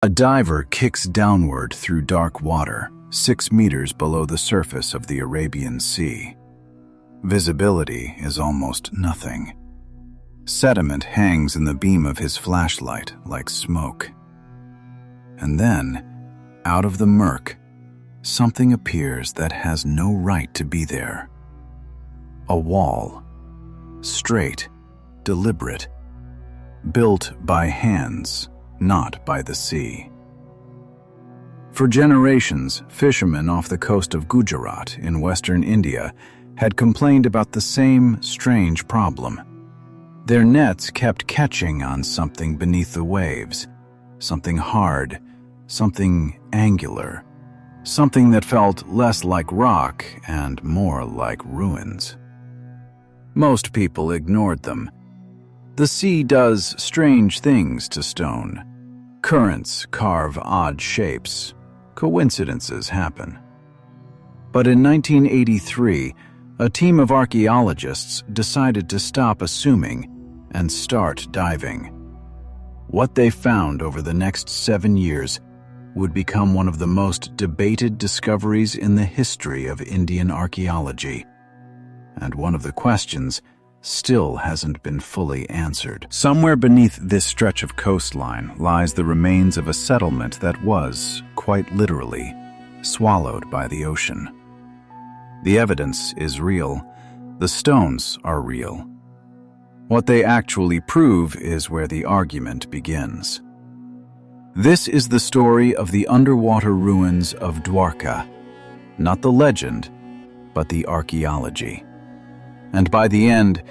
A diver kicks downward through dark water, 6 meters below the surface of the Arabian Sea. Visibility is almost nothing. Sediment hangs in the beam of his flashlight like smoke. And then, out of the murk, something appears that has no right to be there. A wall. Straight, deliberate, built by hands, not by the sea. For generations, fishermen off the coast of Gujarat in western India had complained about the same strange problem. Their nets kept catching on something beneath the waves, something hard, something angular, something that felt less like rock and more like ruins. Most people ignored them. The sea does strange things to stone. Currents carve odd shapes. Coincidences happen. But in 1983, a team of archaeologists decided to stop assuming and start diving. What they found over the next 7 years would become one of the most debated discoveries in the history of Indian archaeology. And one of the questions still hasn't been fully answered. Somewhere beneath this stretch of coastline lies the remains of a settlement that was, quite literally, swallowed by the ocean. The evidence is real. The stones are real. What they actually prove is where the argument begins. This is the story of the underwater ruins of Dwarka. Not the legend, but the archaeology. And by the end,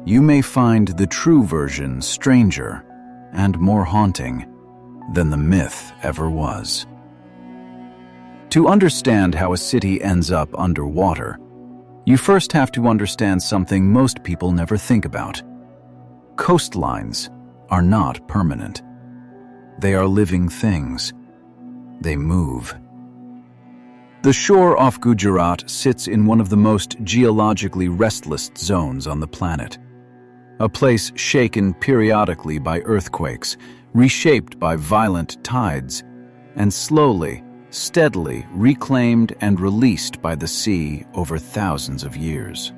you may find the true version stranger and more haunting than the myth ever was. To understand how a city ends up underwater, you first have to understand something most people never think about. Coastlines are not permanent. They are living things. They move. The shore off Gujarat sits in one of the most geologically restless zones on the planet. A place shaken periodically by earthquakes, reshaped by violent tides, and slowly, steadily reclaimed and released by the sea over thousands of years.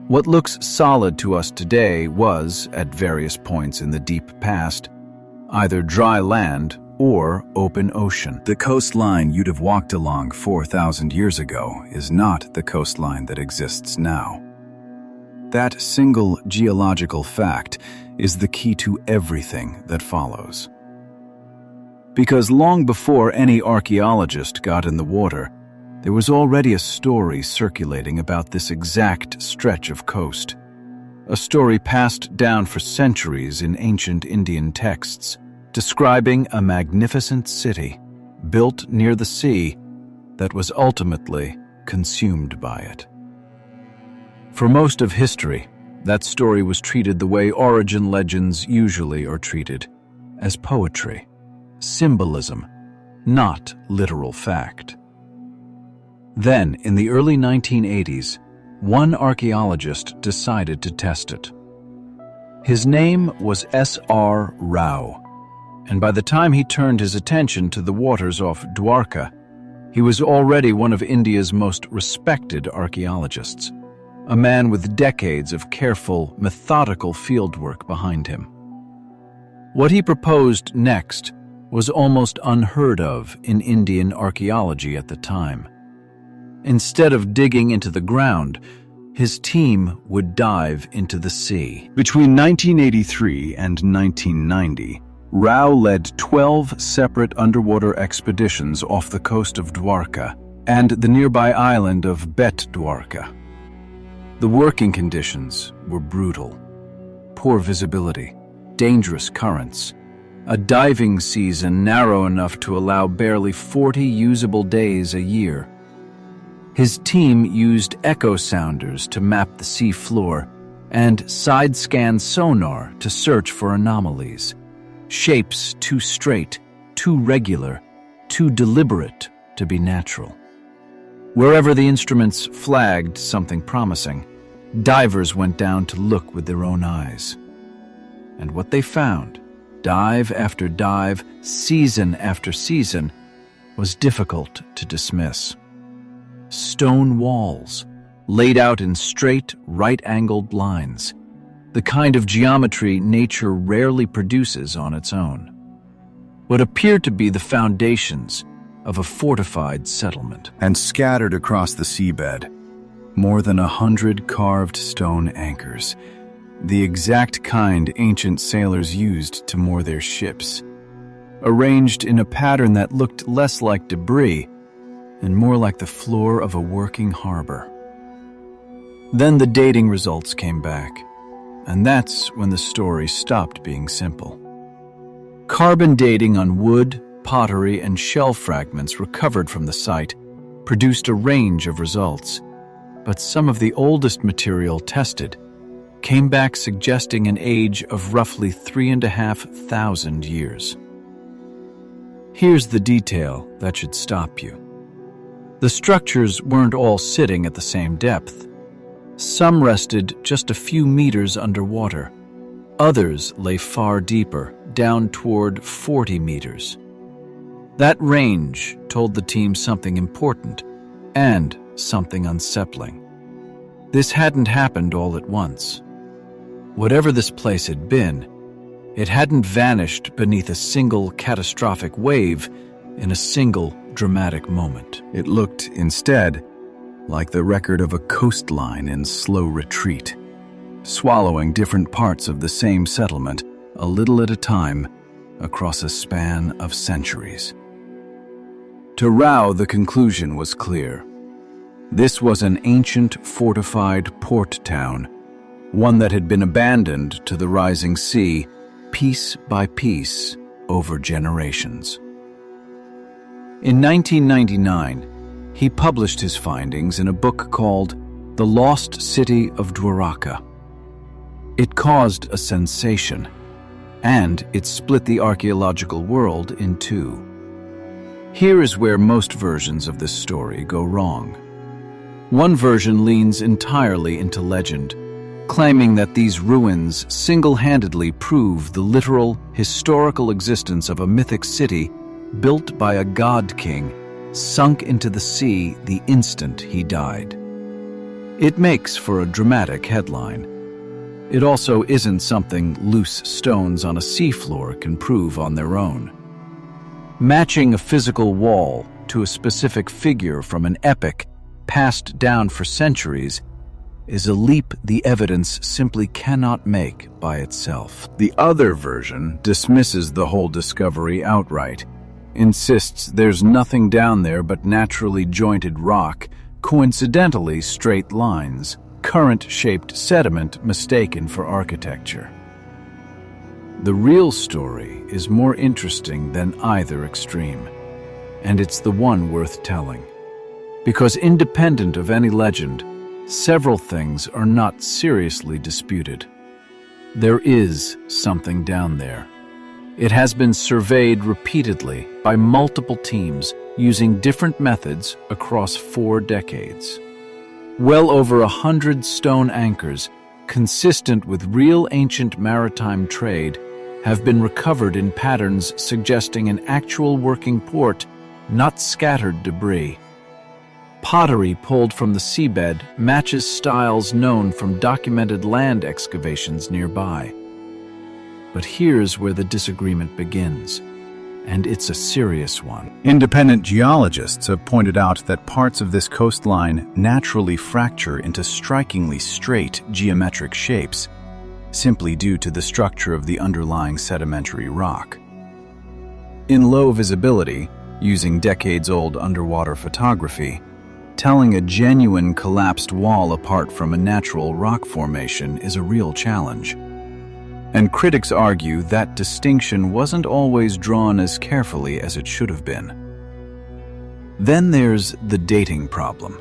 What looks solid to us today was, at various points in the deep past, either dry land or open ocean. The coastline you'd have walked along 4,000 years ago is not the coastline that exists now. That single geological fact is the key to everything that follows. Because long before any archaeologist got in the water, there was already a story circulating about this exact stretch of coast. A story passed down for centuries in ancient Indian texts, describing a magnificent city built near the sea that was ultimately consumed by it. For most of history, that story was treated the way origin legends usually are treated, as poetry, symbolism, not literal fact. Then, in the early 1980s, one archaeologist decided to test it. His name was S.R. Rao, and by the time he turned his attention to the waters off Dwarka, he was already one of India's most respected archaeologists, a man with decades of careful, methodical fieldwork behind him. What he proposed next was almost unheard of in Indian archaeology at the time. Instead of digging into the ground, his team would dive into the sea. Between 1983 and 1990, Rao led 12 separate underwater expeditions off the coast of Dwarka and the nearby island of Bet Dwarka. The working conditions were brutal. Poor visibility, dangerous currents, a diving season narrow enough to allow barely 40 usable days a year. His team used echo sounders to map the sea floor and side-scan sonar to search for anomalies. Shapes too straight, too regular, too deliberate to be natural. Wherever the instruments flagged something promising, divers went down to look with their own eyes. And what they found dive after dive, season after season, was difficult to dismiss. Stone walls, laid out in straight, right-angled lines, the kind of geometry nature rarely produces on its own. What appeared to be the foundations of a fortified settlement. And scattered across the seabed, more than 100 carved stone anchors, the exact kind ancient sailors used to moor their ships, arranged in a pattern that looked less like debris and more like the floor of a working harbor. Then the dating results came back, and that's when the story stopped being simple. Carbon dating on wood, pottery, and shell fragments recovered from the site produced a range of results, but some of the oldest material tested came back suggesting an age of roughly 3,500 years. Here's the detail that should stop you. The structures weren't all sitting at the same depth. Some rested just a few meters underwater. Others lay far deeper, down toward 40 meters. That range told the team something important and something unsettling. This hadn't happened all at once. Whatever this place had been, it hadn't vanished beneath a single catastrophic wave in a single dramatic moment. It looked, instead, like the record of a coastline in slow retreat, swallowing different parts of the same settlement a little at a time across a span of centuries. To Rao, the conclusion was clear. This was an ancient, fortified port town, one that had been abandoned to the rising sea, piece by piece, over generations. In 1999, he published his findings in a book called The Lost City of Dwarka. It caused a sensation, and it split the archaeological world in two. Here is where most versions of this story go wrong. One version leans entirely into legend, claiming that these ruins single-handedly prove the literal, historical existence of a mythic city built by a god king, sunk into the sea the instant he died. It makes for a dramatic headline. It also isn't something loose stones on a seafloor can prove on their own. Matching a physical wall to a specific figure from an epic passed down for centuries is a leap the evidence simply cannot make by itself. The other version dismisses the whole discovery outright, insists there's nothing down there but naturally jointed rock, coincidentally straight lines, current-shaped sediment mistaken for architecture. The real story is more interesting than either extreme, and it's the one worth telling. Because independent of any legend, several things are not seriously disputed. There is something down there. It has been surveyed repeatedly by multiple teams using different methods across 4 decades. Well over 100 stone anchors, consistent with real ancient maritime trade, have been recovered in patterns suggesting an actual working port, not scattered debris. Pottery pulled from the seabed matches styles known from documented land excavations nearby. But here's where the disagreement begins, and it's a serious one. Independent geologists have pointed out that parts of this coastline naturally fracture into strikingly straight geometric shapes, simply due to the structure of the underlying sedimentary rock. In low visibility, using decades-old underwater photography, telling a genuine collapsed wall apart from a natural rock formation is a real challenge. And critics argue that distinction wasn't always drawn as carefully as it should have been. Then there's the dating problem.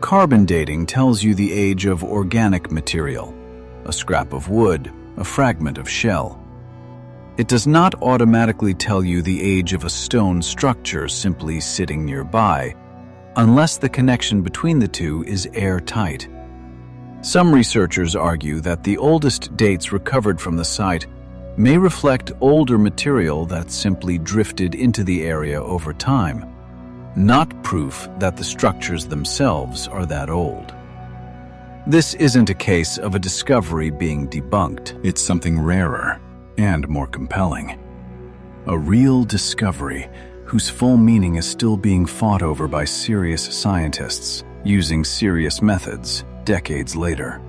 Carbon dating tells you the age of organic material, a scrap of wood, a fragment of shell. It does not automatically tell you the age of a stone structure simply sitting nearby, unless the connection between the two is airtight. Some researchers argue that the oldest dates recovered from the site may reflect older material that simply drifted into the area over time, not proof that the structures themselves are that old. This isn't a case of a discovery being debunked. It's something rarer and more compelling. A real discovery whose full meaning is still being fought over by serious scientists using serious methods decades later.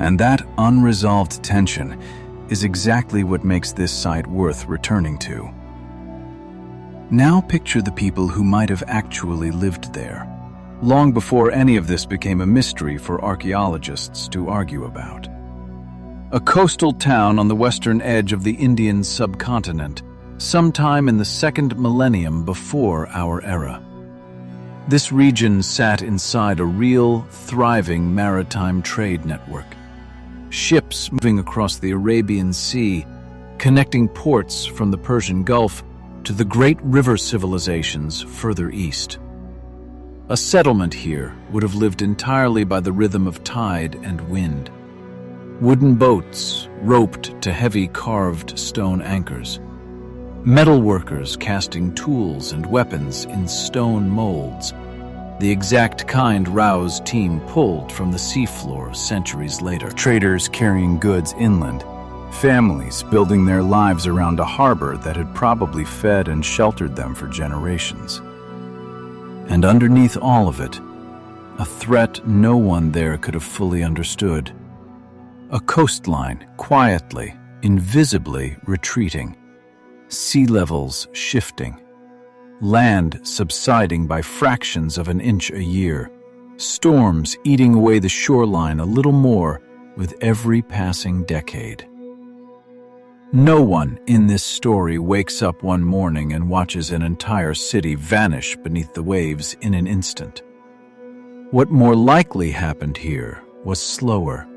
And that unresolved tension is exactly what makes this site worth returning to. Now picture the people who might have actually lived there, long before any of this became a mystery for archaeologists to argue about. A coastal town on the western edge of the Indian subcontinent, sometime in the second millennium before our era. This region sat inside a real, thriving maritime trade network. Ships moving across the Arabian Sea, connecting ports from the Persian Gulf to the great river civilizations further east. A settlement here would have lived entirely by the rhythm of tide and wind. Wooden boats roped to heavy carved stone anchors. Metal workers casting tools and weapons in stone molds, the exact kind Rao's team pulled from the seafloor centuries later. Traders carrying goods inland, families building their lives around a harbor that had probably fed and sheltered them for generations. And underneath all of it, a threat no one there could have fully understood. A coastline quietly, invisibly retreating. Sea levels shifting. Land subsiding by fractions of an inch a year. Storms eating away the shoreline a little more with every passing decade. No one in this story wakes up one morning and watches an entire city vanish beneath the waves in an instant. What more likely happened here was slower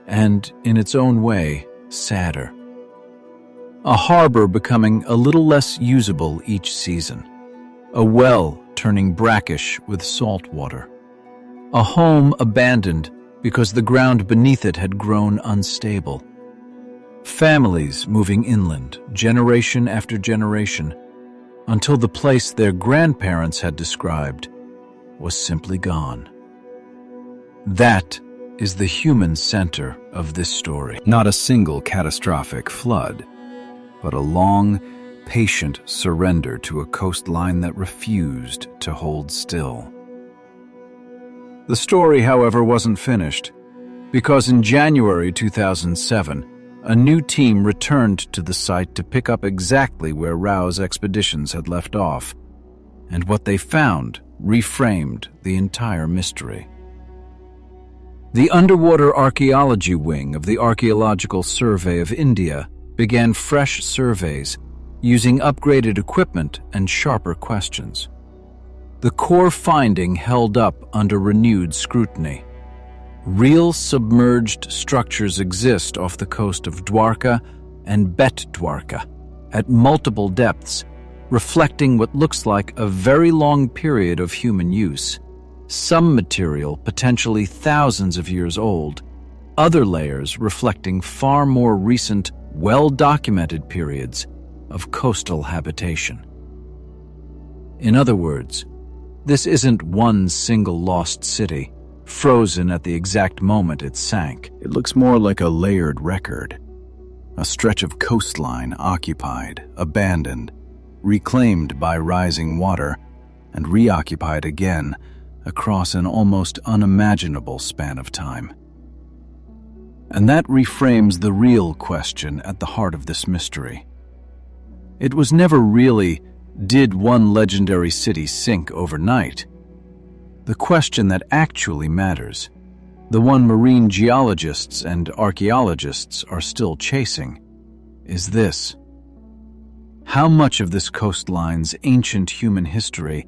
and, in its own way, sadder. A harbor becoming a little less usable each season. A well turning brackish with salt water. A home abandoned because the ground beneath it had grown unstable. Families moving inland, generation after generation, until the place their grandparents had described was simply gone. That is the human center of this story. Not a single catastrophic flood, but a long, patient surrender to a coastline that refused to hold still. The story, however, wasn't finished, because in January 2007, a new team returned to the site to pick up exactly where Rao's expeditions had left off, and what they found reframed the entire mystery. The Underwater Archaeology Wing of the Archaeological Survey of India began fresh surveys using upgraded equipment and sharper questions. The core finding held up under renewed scrutiny. Real submerged structures exist off the coast of Dwarka and Dwarka at multiple depths, reflecting what looks like a very long period of human use. Some material potentially thousands of years old, other layers reflecting far more recent, well-documented periods of coastal habitation. In other words, this isn't one single lost city, frozen at the exact moment it sank. It looks more like a layered record. A stretch of coastline occupied, abandoned, reclaimed by rising water, and reoccupied again across an almost unimaginable span of time. And that reframes the real question at the heart of this mystery. It was never really, did one legendary city sink overnight? The question that actually matters, the one marine geologists and archaeologists are still chasing, is this. How much of this coastline's ancient human history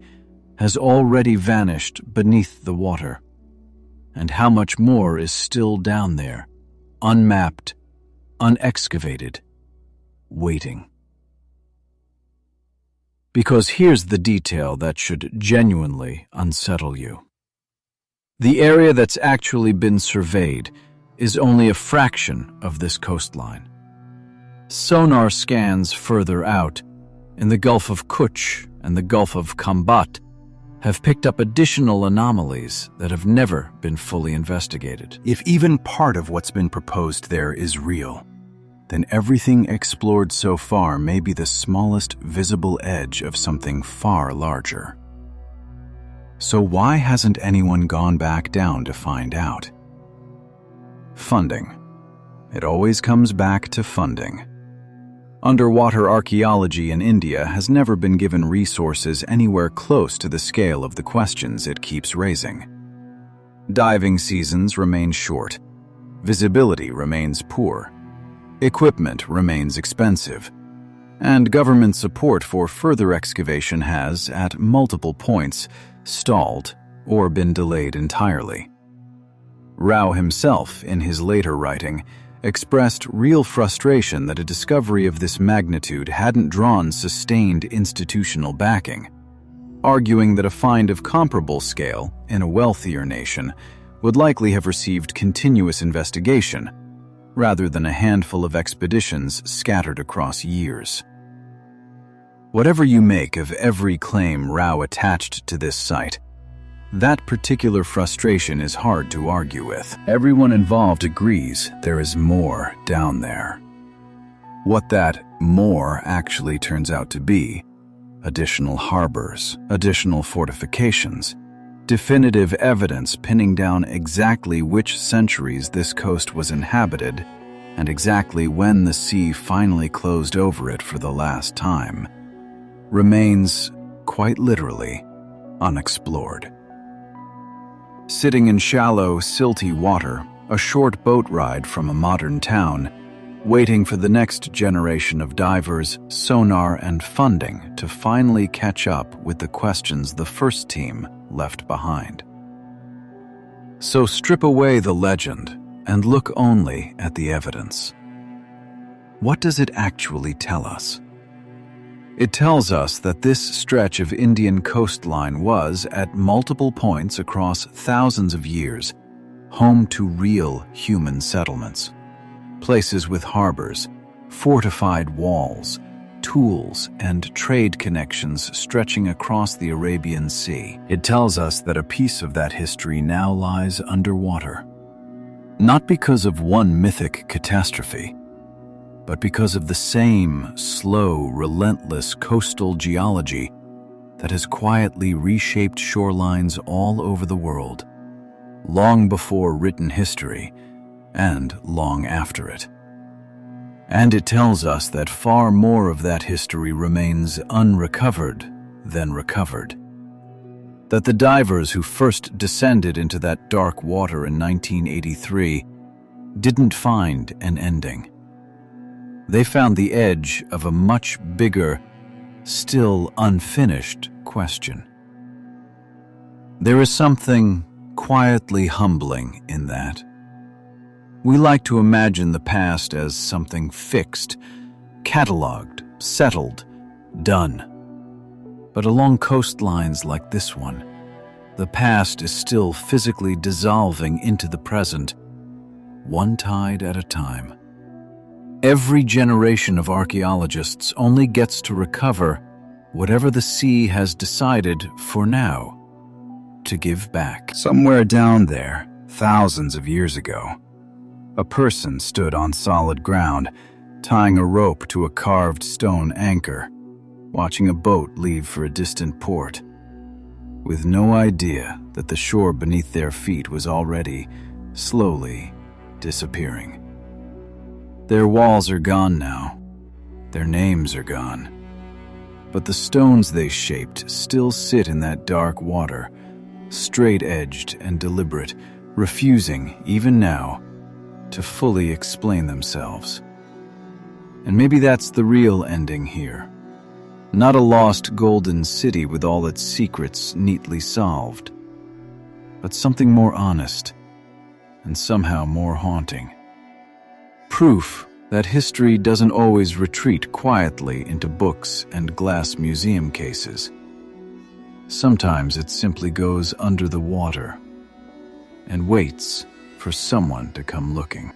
has already vanished beneath the water? And how much more is still down there, unmapped, unexcavated, waiting? Because here's the detail that should genuinely unsettle you. The area that's actually been surveyed is only a fraction of this coastline. Sonar scans further out, in the Gulf of Kutch and the Gulf of Kambat, have picked up additional anomalies that have never been fully investigated. If even part of what's been proposed there is real, then everything explored so far may be the smallest visible edge of something far larger. So why hasn't anyone gone back down to find out? Funding. It always comes back to funding. Underwater archaeology in India has never been given resources anywhere close to the scale of the questions it keeps raising. Diving seasons remain short. Visibility remains poor. Equipment remains expensive. And government support for further excavation has, at multiple points, stalled or been delayed entirely. Rao himself, in his later writing, expressed real frustration that a discovery of this magnitude hadn't drawn sustained institutional backing, arguing that a find of comparable scale in a wealthier nation would likely have received continuous investigation, rather than a handful of expeditions scattered across years. Whatever you make of every claim Rao attached to this site, that particular frustration is hard to argue with. Everyone involved agrees there is more down there. What that more actually turns out to be: additional harbors, additional fortifications, definitive evidence pinning down exactly which centuries this coast was inhabited and exactly when the sea finally closed over it for the last time, remains, quite literally, unexplored. Sitting in shallow, silty water, a short boat ride from a modern town, waiting for the next generation of divers, sonar, and funding to finally catch up with the questions the first team left behind. So strip away the legend and look only at the evidence. What does it actually tell us? It tells us that this stretch of Indian coastline was, at multiple points across thousands of years, home to real human settlements. Places with harbors, fortified walls, tools, and trade connections stretching across the Arabian Sea. It tells us that a piece of that history now lies underwater. Not because of one mythic catastrophe, but because of the same slow, relentless coastal geology that has quietly reshaped shorelines all over the world, long before written history and long after it. And it tells us that far more of that history remains unrecovered than recovered. That the divers who first descended into that dark water in 1983 didn't find an ending. They found the edge of a much bigger, still unfinished question. There is something quietly humbling in that. We like to imagine the past as something fixed, catalogued, settled, done. But along coastlines like this one, the past is still physically dissolving into the present, one tide at a time. Every generation of archaeologists only gets to recover whatever the sea has decided, for now, to give back. Somewhere down there, thousands of years ago, a person stood on solid ground, tying a rope to a carved stone anchor, watching a boat leave for a distant port, with no idea that the shore beneath their feet was already, slowly, disappearing. Their walls are gone now. Their names are gone. But the stones they shaped still sit in that dark water, straight-edged and deliberate, refusing, even now, to fully explain themselves. And maybe that's the real ending here. Not a lost golden city with all its secrets neatly solved, but something more honest and somehow more haunting. Proof that history doesn't always retreat quietly into books and glass museum cases. Sometimes it simply goes under the water and waits for someone to come looking.